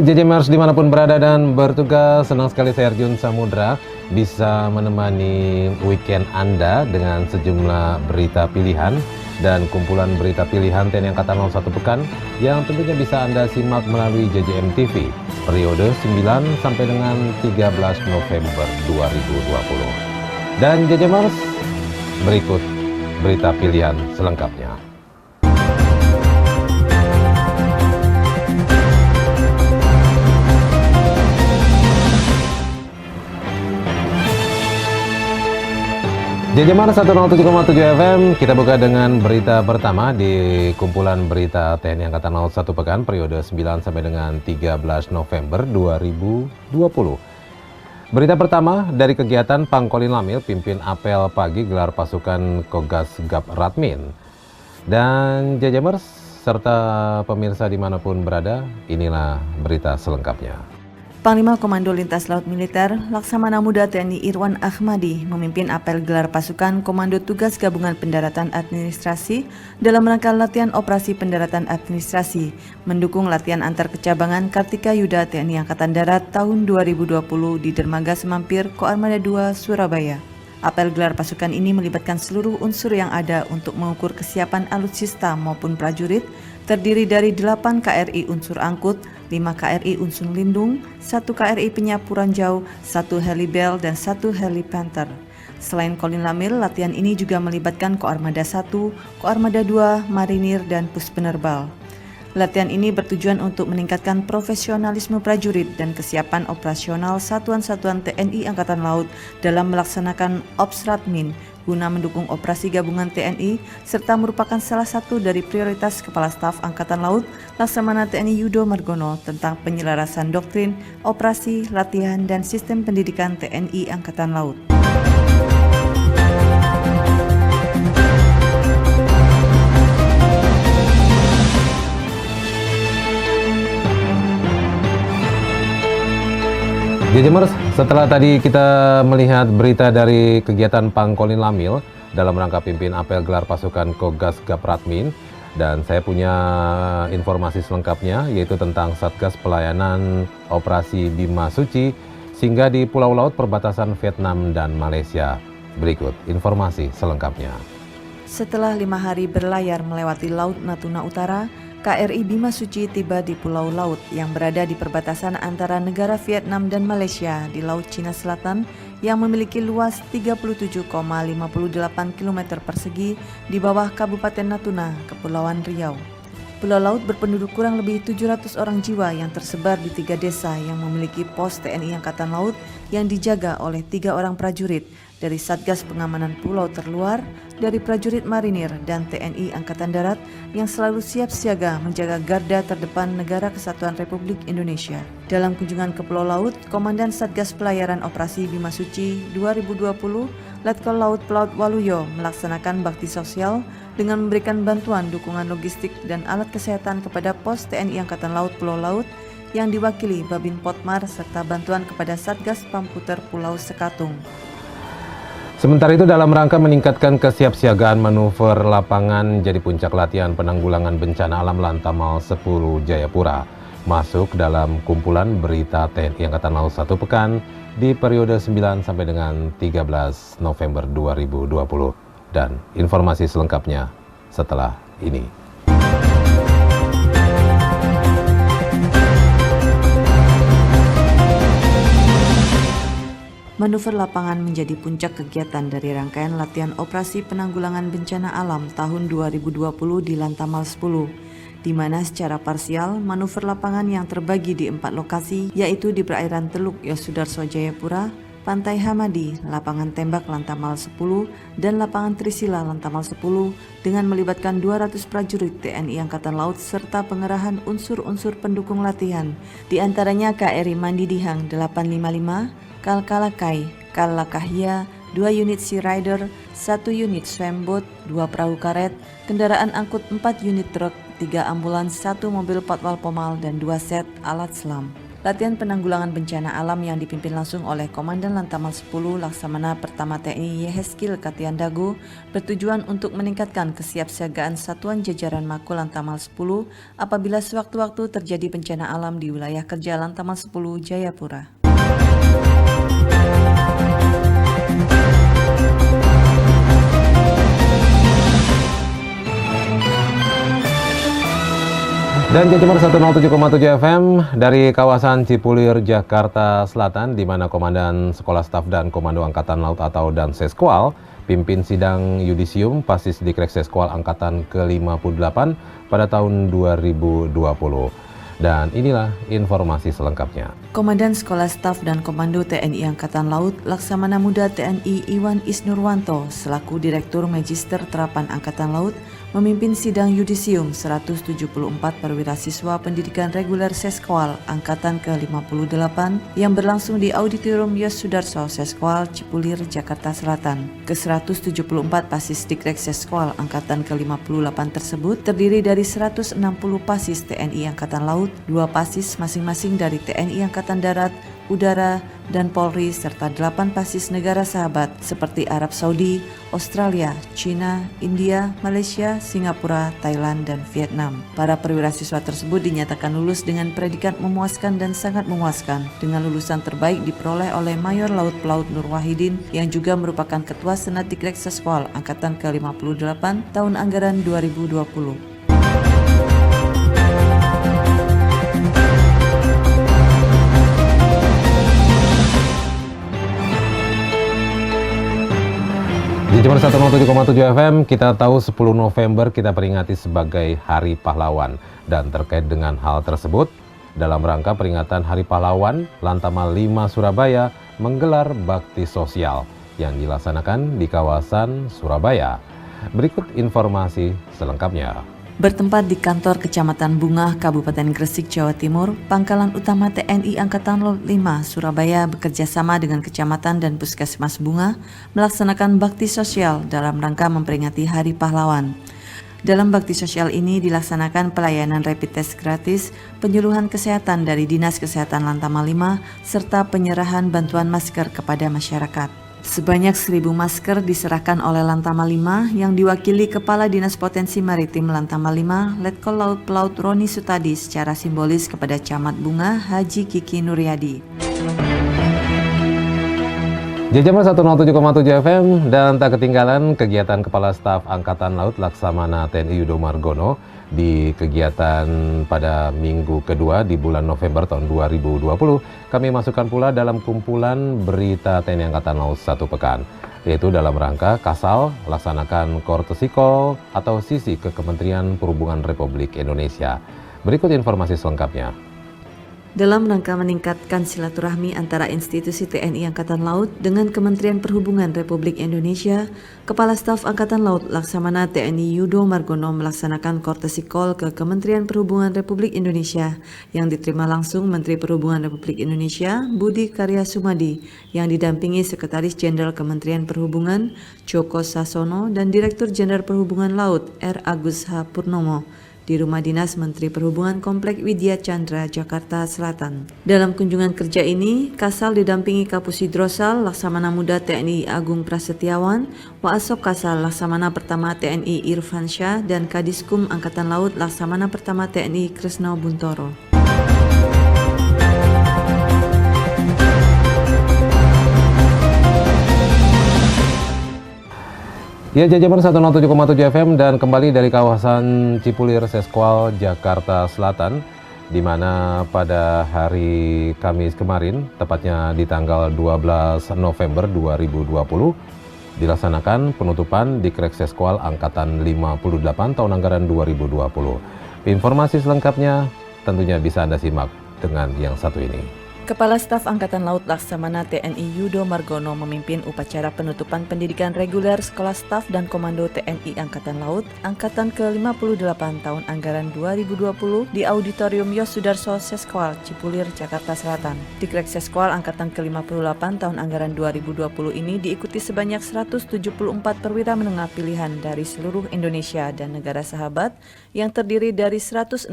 Halo JJMers dimanapun berada dan bertugas, senang sekali saya Arjun Samudra bisa menemani weekend Anda dengan sejumlah berita pilihan dan kumpulan berita pilihan TNI Angkatan Laut 1 Pekan yang tentunya bisa Anda simak melalui JJM TV periode 9 sampai dengan 13 November 2020. Dan JJMers, berikut berita pilihan selengkapnya. JJMers 107,7 FM, kita buka dengan berita pertama di kumpulan berita TNI Angkatan Laut 1 Pekan periode 9 sampai dengan 13 November 2020. Berita pertama dari kegiatan Pangkolin Lamil pimpin apel pagi gelar pasukan Kogas Gap Radmin. Dan JJMers serta pemirsa dimanapun berada, inilah berita selengkapnya. Panglima Komando Lintas Laut Militer Laksamana Muda TNI Irwan Ahmadi memimpin apel gelar pasukan Komando Tugas Gabungan Pendaratan Administrasi dalam rangka latihan operasi pendaratan administrasi mendukung latihan antar kecabangan Kartika Yuda TNI Angkatan Darat tahun 2020 di Dermaga Semampir Koarmada II Surabaya. Apel gelar pasukan ini melibatkan seluruh unsur yang ada untuk mengukur kesiapan alutsista maupun prajurit, terdiri dari 8 KRI unsur angkut, 5 KRI unsur lindung, 1 KRI penyapu ranjau, 1 helibel, dan 1 helipanther. Selain Kolin Lamil, latihan ini juga melibatkan Koarmada 1, Koarmada 2, Marinir, dan Puspenerbal. Latihan ini bertujuan untuk meningkatkan profesionalisme prajurit dan kesiapan operasional satuan-satuan TNI Angkatan Laut dalam melaksanakan Ops Radmin guna mendukung operasi gabungan TNI serta merupakan salah satu dari prioritas Kepala Staf Angkatan Laut Laksamana TNI Yudo Margono tentang penyelarasan doktrin, operasi, latihan, dan sistem pendidikan TNI Angkatan Laut. JJMers, setelah tadi kita melihat berita dari kegiatan Pangkolin Lamil dalam rangka pimpin apel gelar pasukan Kogas Gap Radmin, dan saya punya informasi selengkapnya yaitu tentang Satgas Pelayanan Operasi Bima Suci singgah di Pulau Laut perbatasan Vietnam dan Malaysia. Berikut informasi selengkapnya. Setelah 5 hari berlayar melewati Laut Natuna Utara, KRI Bima Suci tiba di Pulau Laut yang berada di perbatasan antara negara Vietnam dan Malaysia di Laut Cina Selatan yang memiliki luas 37,58 km persegi di bawah Kabupaten Natuna, Kepulauan Riau. Pulau Laut berpenduduk kurang lebih 700 orang jiwa yang tersebar di 3 desa yang memiliki pos TNI Angkatan Laut yang dijaga oleh 3 orang prajurit dari Satgas Pengamanan Pulau Terluar, dari prajurit marinir dan TNI Angkatan Darat yang selalu siap siaga menjaga garda terdepan Negara Kesatuan Republik Indonesia. Dalam kunjungan ke Pulau Laut, Komandan Satgas Pelayaran Operasi Bima Suci 2020, Letkol Laut Pelaut Waluyo melaksanakan bakti sosial dengan memberikan bantuan dukungan logistik dan alat kesehatan kepada pos TNI Angkatan Laut Pulau Laut yang diwakili Babin Potmar serta bantuan kepada Satgas Pamputer Pulau Sekatung. Sementara itu dalam rangka meningkatkan kesiapsiagaan manuver lapangan jadi puncak latihan penanggulangan bencana alam Lantamal 10 Jayapura masuk dalam kumpulan berita TNI Angkatan Laut 1 Pekan di periode 9 sampai dengan 13 November 2020. Dan informasi selengkapnya setelah ini. Manuver lapangan menjadi puncak kegiatan dari rangkaian latihan operasi penanggulangan bencana alam tahun 2020 di Lantamal 10, di mana secara parsial manuver lapangan yang terbagi di 4 lokasi yaitu di perairan Teluk Yosudarso Jayapura, Pantai Hamadi, Lapangan Tembak Lantamal 10, dan Lapangan Trisila Lantamal 10 dengan melibatkan 200 prajurit TNI Angkatan Laut serta pengerahan unsur-unsur pendukung latihan, di antaranya KRI Mandi Dihang 855, Kalkalakai, Kalakahia, 2 unit Sea Rider, 1 unit swamboat, 2 perahu karet, kendaraan angkut 4 unit truk, 3 ambulans, 1 mobil patwal pomal, dan 2 set alat selam. Latihan penanggulangan bencana alam yang dipimpin langsung oleh Komandan Lantamal 10 Laksamana Pertama TNI Yeheskil Katiandago bertujuan untuk meningkatkan kesiapsiagaan satuan jajaran Mako Lantamal 10 apabila sewaktu-waktu terjadi bencana alam di wilayah kerja Lantamal 10 Jayapura. Dan Jajamar 107,7 FM dari kawasan Cipulir, Jakarta Selatan, di mana Komandan Sekolah Staf dan Komando Angkatan Laut atau Danseskwal pimpin sidang yudisium Pasis Dikrek Seskwal Angkatan ke-58 pada tahun 2020. Dan inilah informasi selengkapnya. Komandan Sekolah Staf dan Komando TNI Angkatan Laut Laksamana Muda TNI Iwan Isnurwanto selaku Direktur Magister Terapan Angkatan Laut memimpin sidang yudisium 174 perwira siswa pendidikan reguler Seskwal Angkatan ke-58 yang berlangsung di Auditorium Yos Sudarso Seskwal Cipulir, Jakarta Selatan. Ke-174 Pasis Dikrek Seskwal Angkatan ke-58 tersebut terdiri dari 160 Pasis TNI Angkatan Laut, 2 Pasis masing-masing dari TNI Angkatan Darat, Udara, dan Polri, serta 8 Pasis negara sahabat seperti Arab Saudi, Australia, China, India, Malaysia, Singapura, Thailand, dan Vietnam. Para perwira siswa tersebut dinyatakan lulus dengan predikat memuaskan dan sangat memuaskan, dengan lulusan terbaik diperoleh oleh Mayor Laut Pelaut Nur Wahidin yang juga merupakan Ketua Senat Dikrek Seskwal Angkatan ke-58 tahun anggaran 2020. Di Jember 107,7 FM, kita tahu 10 November kita peringati sebagai Hari Pahlawan. Dan terkait dengan hal tersebut, dalam rangka peringatan Hari Pahlawan, Lantamal 5 Surabaya menggelar bakti sosial yang dilaksanakan di kawasan Surabaya. Berikut informasi selengkapnya. Bertempat di kantor Kecamatan Bunga, Kabupaten Gresik, Jawa Timur, Pangkalan Utama TNI Angkatan Laut 5 Surabaya bekerja sama dengan Kecamatan dan Puskesmas Bunga melaksanakan bakti sosial dalam rangka memperingati Hari Pahlawan. Dalam bakti sosial ini dilaksanakan pelayanan rapid test gratis, penyuluhan kesehatan dari Dinas Kesehatan Lantamal 5, serta penyerahan bantuan masker kepada masyarakat. Sebanyak 1.000 masker diserahkan oleh Lantamal 5 yang diwakili Kepala Dinas Potensi Maritim Lantamal 5, Letkol Laut Pelaut Roni Sutadi secara simbolis kepada Camat Bunga Haji Kiki Nuryadi. Jajamar 107,7 FM dan tak ketinggalan kegiatan Kepala Staf Angkatan Laut Laksamana TNI Yudo Margono di kegiatan pada minggu kedua di bulan November tahun 2020. Kami masukkan pula dalam kumpulan berita TNI Angkatan Laut 1 pekan, yaitu dalam rangka Kasal laksanakan courtesy call atau sisi ke Kementerian Perhubungan Republik Indonesia. Berikut informasi selengkapnya. Dalam rangka meningkatkan silaturahmi antara institusi TNI Angkatan Laut dengan Kementerian Perhubungan Republik Indonesia, Kepala Staf Angkatan Laut Laksamana TNI Yudo Margono melaksanakan courtesy call ke Kementerian Perhubungan Republik Indonesia yang diterima langsung Menteri Perhubungan Republik Indonesia Budi Karya Sumadi yang didampingi Sekretaris Jenderal Kementerian Perhubungan Joko Sasono dan Direktur Jenderal Perhubungan Laut R. Agus H. Purnomo di Rumah Dinas Menteri Perhubungan Komplek Widya Chandra, Jakarta Selatan. Dalam kunjungan kerja ini, Kasal didampingi Kapusidrosal Laksamana Muda TNI Agung Prasetyawan, Waasop Kasal Laksamana Pertama TNI Irfan Syah, dan Kadiskum Angkatan Laut Laksamana Pertama TNI Kresno Buntoro. Ya, Jajamar 107,7 FM dan kembali dari kawasan Cipulir, Seskwal, Jakarta Selatan, di mana pada hari Kamis kemarin, tepatnya di tanggal 12 November 2020, dilaksanakan penutupan Dikrek Seskwal Angkatan 58 tahun anggaran 2020. Informasi selengkapnya tentunya bisa Anda simak dengan yang satu ini. Kepala Staf Angkatan Laut Laksamana TNI Yudo Margono memimpin upacara penutupan pendidikan reguler Sekolah Staf dan Komando TNI Angkatan Laut Angkatan ke-58 tahun anggaran 2020 di Auditorium Yos Sudarso Seskwal, Cipulir, Jakarta Selatan. Dikrek Seskwal Angkatan ke-58 tahun anggaran 2020 ini diikuti sebanyak 174 perwira menengah pilihan dari seluruh Indonesia dan negara sahabat yang terdiri dari 160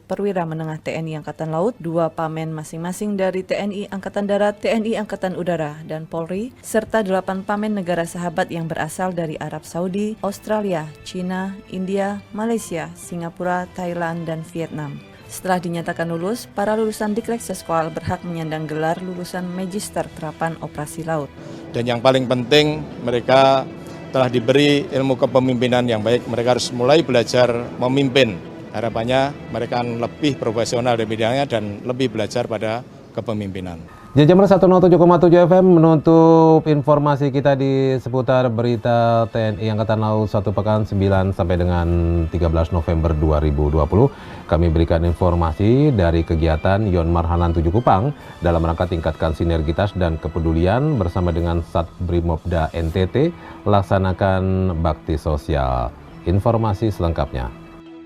perwira menengah TNI Angkatan Laut, 2 pamen masing-masing dari TNI Angkatan Darat, TNI Angkatan Udara, dan Polri, serta 8 pamen negara sahabat yang berasal dari Arab Saudi, Australia, China, India, Malaysia, Singapura, Thailand, dan Vietnam. Setelah dinyatakan lulus, para lulusan Dikrek Seskwal berhak menyandang gelar lulusan Magister Terapan Operasi Laut. Dan yang paling penting, mereka telah diberi ilmu kepemimpinan yang baik, mereka harus mulai belajar memimpin. Harapannya mereka akan lebih profesional di bidangnya dan lebih belajar pada kepemimpinan. Jember 107,7 FM menutup informasi kita di seputar berita TNI Angkatan Laut 1 pekan 9 sampai dengan 13 November 2020. Kami berikan informasi dari kegiatan Yon Marhalan 7 Kupang dalam rangka tingkatkan sinergitas dan kepedulian bersama dengan Sat Brimopda NTT laksanakan bakti sosial. Informasi selengkapnya.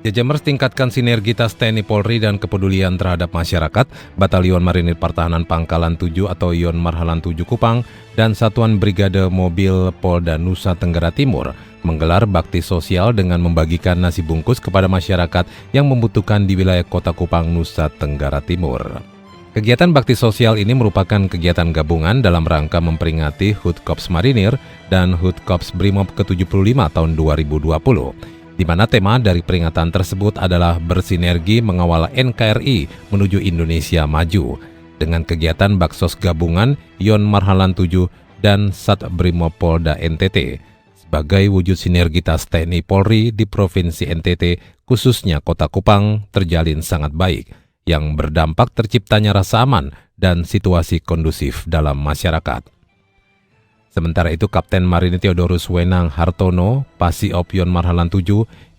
Jember tingkatkan sinergitas TNI Polri dan kepedulian terhadap masyarakat. Batalion Marinir Pertahanan Pangkalan 7 atau Yon Marhalan 7 Kupang dan Satuan Brigade Mobil Polda Nusa Tenggara Timur menggelar bakti sosial dengan membagikan nasi bungkus kepada masyarakat yang membutuhkan di wilayah Kota Kupang, Nusa Tenggara Timur. Kegiatan bakti sosial ini merupakan kegiatan gabungan dalam rangka memperingati HUT Korps Marinir dan HUT Korps Brimob ke-75 tahun 2020. Di mana tema dari peringatan tersebut adalah bersinergi mengawal NKRI menuju Indonesia Maju dengan kegiatan baksos gabungan Yon Marhalan 7 dan Sat Brimopolda NTT sebagai wujud sinergitas TNI Polri di Provinsi NTT khususnya Kota Kupang terjalin sangat baik yang berdampak terciptanya rasa aman dan situasi kondusif dalam masyarakat. Sementara itu, Kapten Marinir Theodorus Wenang Hartono, Pasiop Yon Marhalan 7,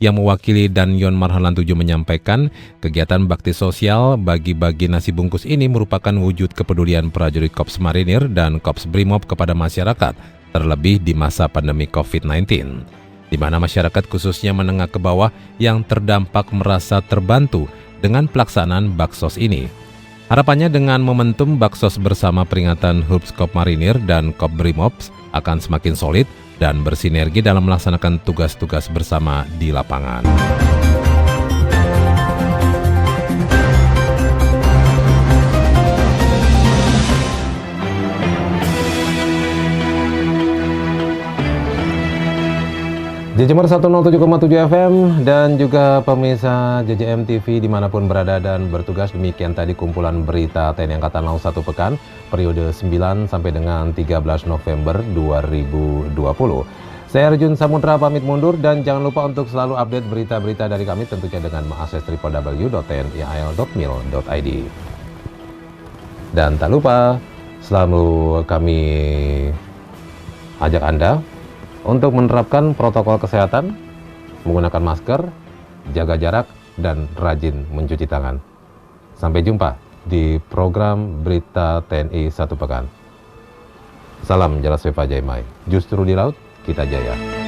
yang mewakili dan Yon Marhalan 7 menyampaikan kegiatan bakti sosial bagi-bagi nasi bungkus ini merupakan wujud kepedulian prajurit Korps Marinir dan Korps Brimob kepada masyarakat, terlebih di masa pandemi COVID-19, di mana masyarakat khususnya menengah ke bawah yang terdampak merasa terbantu dengan pelaksanaan baksos ini. Harapannya dengan momentum baksos bersama peringatan HUT Korps Marinir dan Korps Brimob akan semakin solid dan bersinergi dalam melaksanakan tugas-tugas bersama di lapangan. Jember 107,7 FM dan juga pemirsa JJM TV dimanapun berada dan bertugas, demikian tadi kumpulan berita TNI Angkatan Laut 1 pekan periode 9 sampai dengan 13 November 2020. Saya Arjun Samudra pamit mundur dan jangan lupa untuk selalu update berita-berita dari kami tentunya dengan mengakses www.tnial.mil.id. Dan tak lupa selalu kami ajak Anda untuk menerapkan protokol kesehatan, menggunakan masker, jaga jarak, dan rajin mencuci tangan. Sampai jumpa di program Berita TNI 1 Pekan. Salam Jalas Vepa Jaimai. Justru di laut, kita jaya.